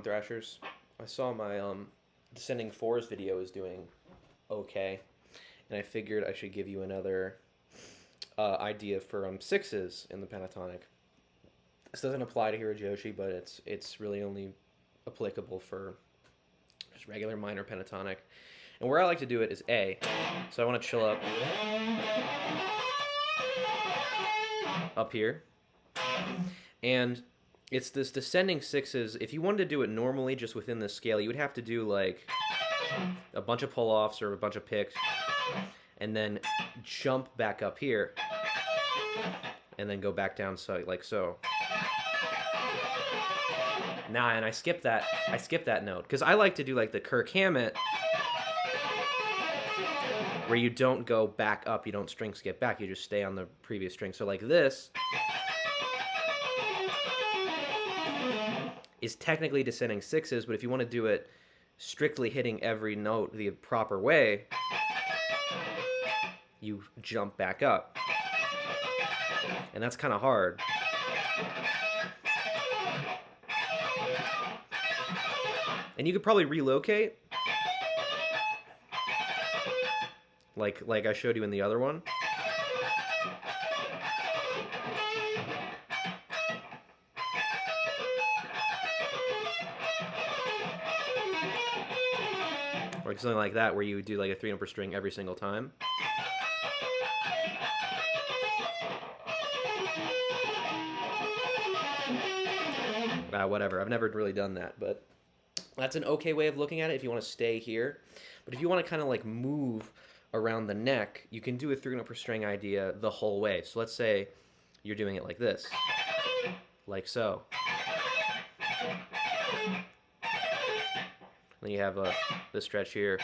on thrashers. I saw my descending fours video is doing okay, and I figured I should give you another idea for sixes in the pentatonic. This doesn't apply to Hirajoshi, but it's really only applicable for just regular minor pentatonic. And where I like to do it is A. So I want to chill up here. And it's this descending sixes. If you wanted to do it normally just within this scale, you would have to do like a bunch of pull-offs or a bunch of picks and then jump back up here and then go back down so like so. Nah, and I skip that note because I like to do like the Kirk Hammett where you don't go back up, you don't string skip back, you just stay on the previous string. So like this is technically descending sixes, but if you want to do it strictly hitting every note the proper way, you jump back up. And that's kind of hard. And you could probably relocate, like I showed you in the other one. Or something like that, where you would do like a 3 note per string every single time. Whatever, I've never really done that, but that's an okay way of looking at it if you want to stay here. But if you want to kind of like move around the neck, you can do a 3 note per string idea the whole way. So let's say you're doing it like this, like so. Then you have this stretch here.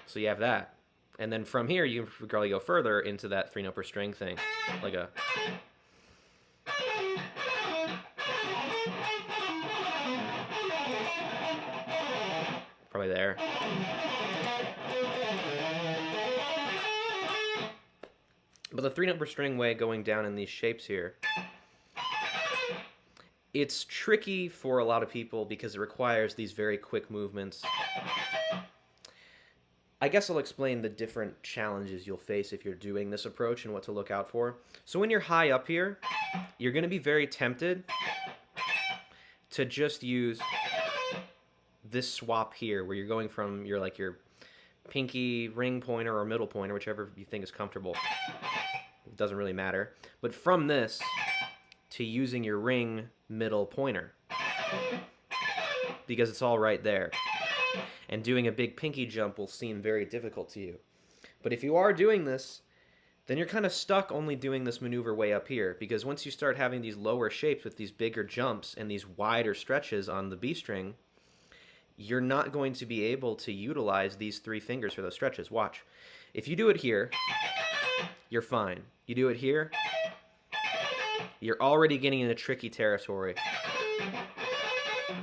So you have that. And then from here, you can probably go further into that 3 note per string thing, like a... Probably there. But the 3 note per string way going down in these shapes here, it's tricky for a lot of people because it requires these very quick movements. I guess I'll explain the different challenges you'll face if you're doing this approach and what to look out for. So when you're high up here, you're going to be very tempted to just use this swap here where you're going from your pinky ring pointer or middle pointer, whichever you think is comfortable. It doesn't really matter. But from this to using your ring middle pointer because it's all right there. And doing a big pinky jump will seem very difficult to you. But if you are doing this, then you're kind of stuck only doing this maneuver way up here, because once you start having these lower shapes with these bigger jumps and these wider stretches on the B string, you're not going to be able to utilize these 3 fingers for those stretches. Watch. If you do it here, you're fine. You do it here, you're already getting into tricky territory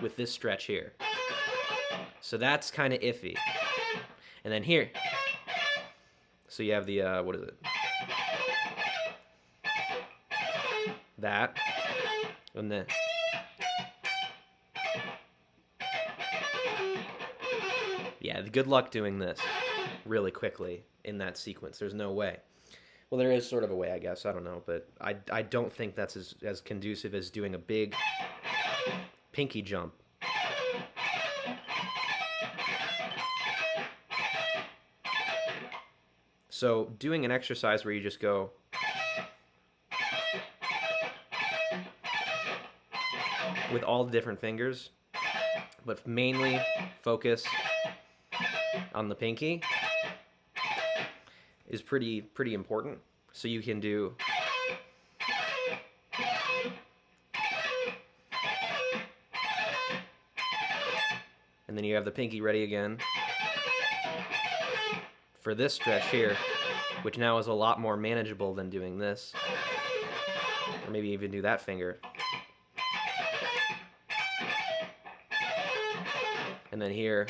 with this stretch here. So that's kind of iffy. And then here, so you have the, what is it? That, and then, yeah, good luck doing this really quickly in that sequence. There's no way. Well, there is sort of a way, I guess. I don't know, but I don't think that's as conducive as doing a big pinky jump. So doing an exercise where you just go with all the different fingers, but mainly focus on the pinky, is pretty important. So you can do and then you have the pinky ready again for this stretch here, which now is a lot more manageable than doing this, or maybe even do that finger. And then here,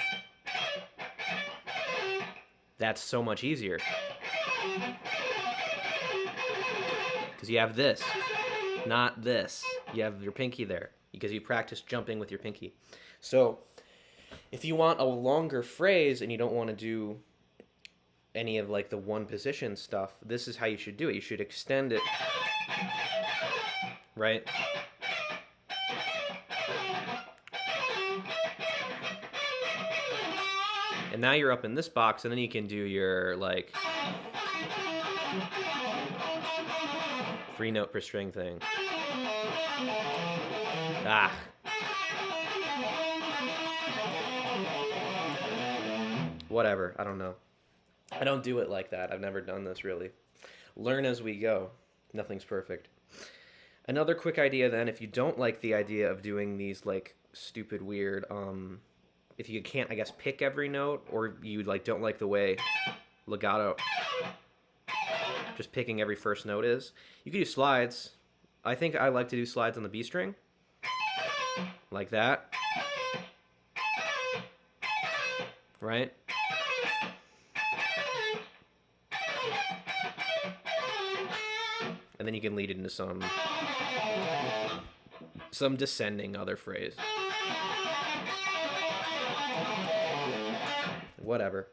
that's so much easier. Because you have this, not this. You have your pinky there. because you practice jumping with your pinky. So if you want a longer phrase and you don't want to do any of like the one position stuff, this is how you should do it. You should extend it, right? And now you're up in this box, and then you can do your like 3 note per string thing. Ah. Whatever, I don't know. I don't do it like that. I've never done this really. Learn as we go. Nothing's perfect. Another quick idea then, if you don't like the idea of doing these like stupid weird if you can't, I guess, pick every note, or you like don't like the way legato just picking every first note is, you can do slides. I think I like to do slides on the B string like that, right? And then you can lead it into some descending other phrase. Whatever.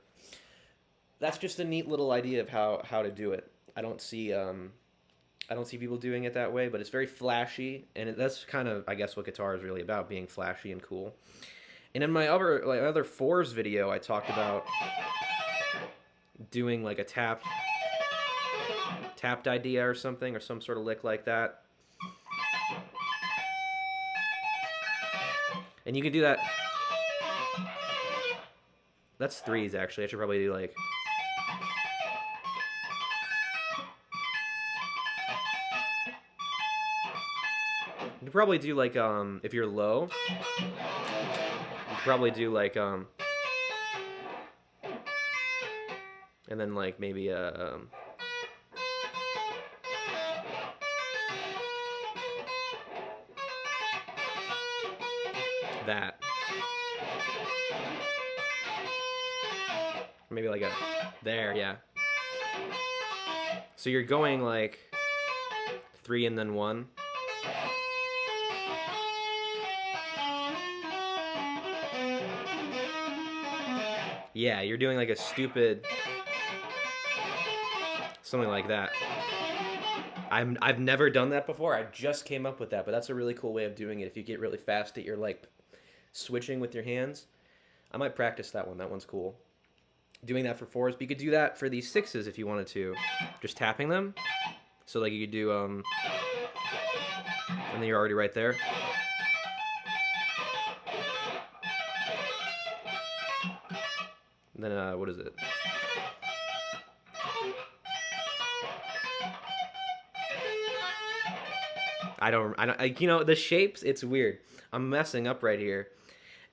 That's just a neat little idea of how to do it. I don't see people doing it that way, but it's very flashy, and that's kind of, I guess, what guitar is really about, being flashy and cool. And in my other fours video, I talked about doing like a tapped idea or something, or some sort of lick like that. And you can do that. That's threes, actually. I should probably do like... You could probably do like, if you're low, you could probably do like, and then like maybe that. Maybe like a, there, yeah. So you're going like 3 and then 1. Yeah, you're doing like a stupid, something like that. I've never done that before. I just came up with that, but that's a really cool way of doing it. If you get really fast at your like switching with your hands, I might practice that one. That one's cool. Doing that for fours, but you could do that for these sixes if you wanted to. Just tapping them. So like you could do and then you're already right there. And then what is it? I don't, you know, the shapes, it's weird. I'm messing up right here.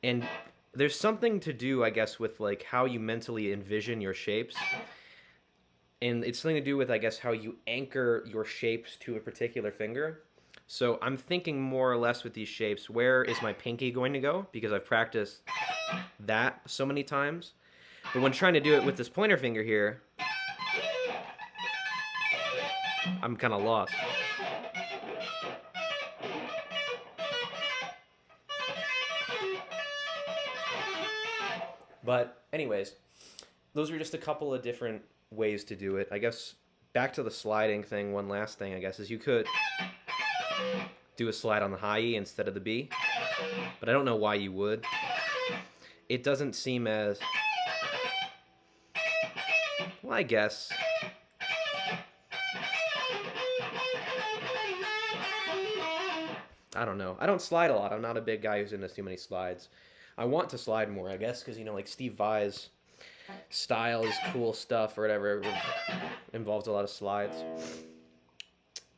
And there's something to do, I guess, with like how you mentally envision your shapes. And it's something to do with, I guess, how you anchor your shapes to a particular finger. So I'm thinking more or less with these shapes, where is my pinky going to go? Because I've practiced that so many times. But when trying to do it with this pointer finger here, I'm kind of lost. But anyways, those are just a couple of different ways to do it. I guess back to the sliding thing, one last thing, I guess, is you could do a slide on the high E instead of the B. But I don't know why you would. It doesn't seem as... Well, I guess... I don't know. I don't slide a lot. I'm not a big guy who's into too many slides. I want to slide more, I guess, because, you know, like Steve Vai's style is cool stuff or whatever. It involves a lot of slides.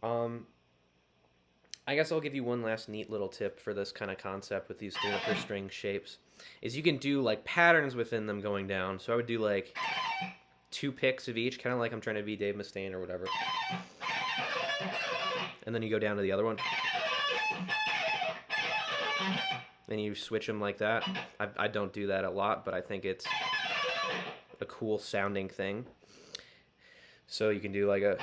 I guess I'll give you one last neat little tip for this kind of concept with these 3 string shapes. Is you can do, like, patterns within them going down. So I would do, like, 2 picks of each, kind of like I'm trying to be Dave Mustaine or whatever. And then you go down to the other one. Then you switch them like that. I don't do that a lot, but I think it's a cool sounding thing. So you can do like a...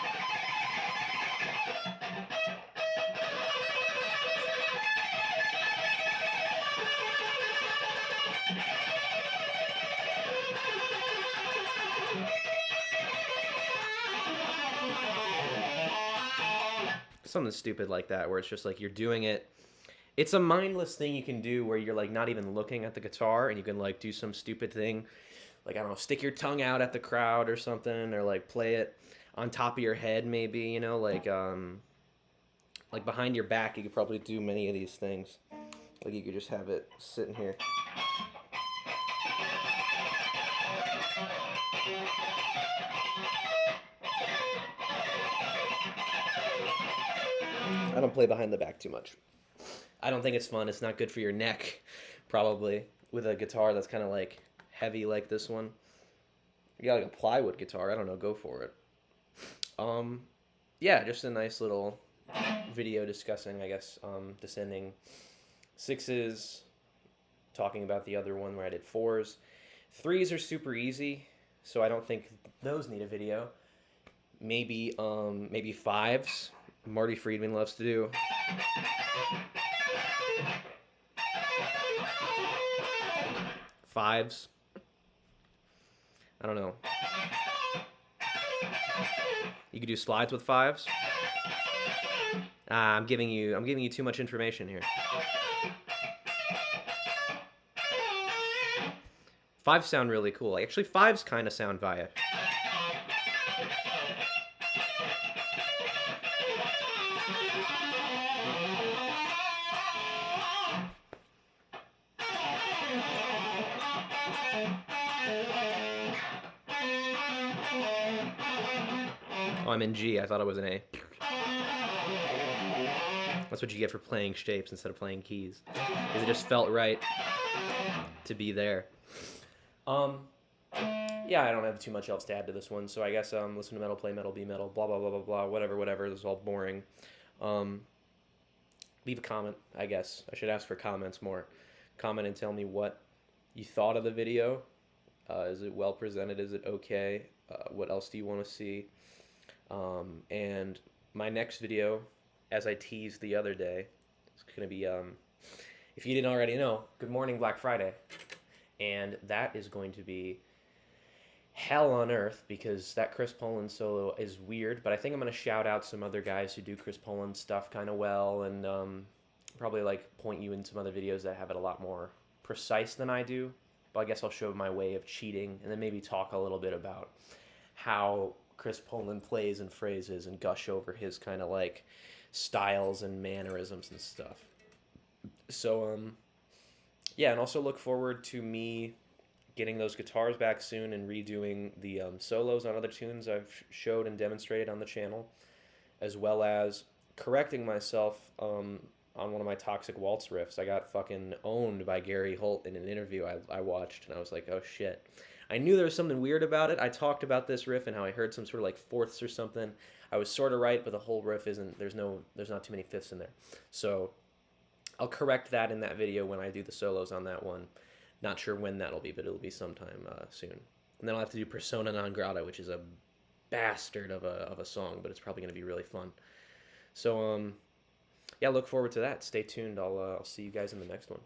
something stupid like that, where it's just like you're doing it. It's a mindless thing you can do where you're like not even looking at the guitar, and you can like do some stupid thing, like I don't know, stick your tongue out at the crowd or something, or like play it on top of your head, maybe, you know, like behind your back. You could probably do many of these things. Like you could just have it sitting here. I don't play behind the back too much. I don't think it's fun. It's not good for your neck, probably, with a guitar that's kind of like heavy like this one. You got like a plywood guitar. I don't know. Go for it. Yeah, just a nice little video discussing, I guess, descending sixes, talking about the other one where I did fours. Threes are super easy, so I don't think those need a video. Maybe fives. Marty Friedman loves to do. Fives. I don't know. You could do slides with fives. I'm giving you too much information here. Fives sound really cool. Actually, fives kind of sound via. Oh, I'm in G. I thought it was an A. That's what you get for playing shapes instead of playing keys. Because it just felt right to be there. Yeah, I don't have too much else to add to this one, so I guess listen to metal, play metal, be metal, blah, blah, blah, blah, blah, whatever, this is all boring. Leave a comment, I guess. I should ask for comments more. Comment and tell me what you thought of the video. Is it well presented? Is it okay? What else do you want to see? And my next video, as I teased the other day, it's going to be, if you didn't already know, Good Morning Black Friday. And that is going to be hell on earth, because that Chris Poland solo is weird, but I think I'm going to shout out some other guys who do Chris Poland stuff kind of well, and probably like point you in some other videos that have it a lot more precise than I do. But I guess I'll show my way of cheating, and then maybe talk a little bit about how Chris Poland plays and phrases, and gush over his kind of like styles and mannerisms and stuff. So yeah, and also look forward to me getting those guitars back soon and redoing the solos on other tunes I've showed and demonstrated on the channel, as well as correcting myself on one of my Toxic Waltz riffs. I got fucking owned by Gary Holt in an interview I watched, and I was like, oh shit. I knew there was something weird about it. I talked about this riff and how I heard some sort of like fourths or something. I was sort of right, but the whole riff isn't, there's not too many fifths in there. So I'll correct that in that video when I do the solos on that one. Not sure when that'll be, but it'll be sometime soon. And then I'll have to do Persona Non Grata, which is a bastard of a song, but it's probably going to be really fun. So, yeah, look forward to that. Stay tuned. I'll see you guys in the next one.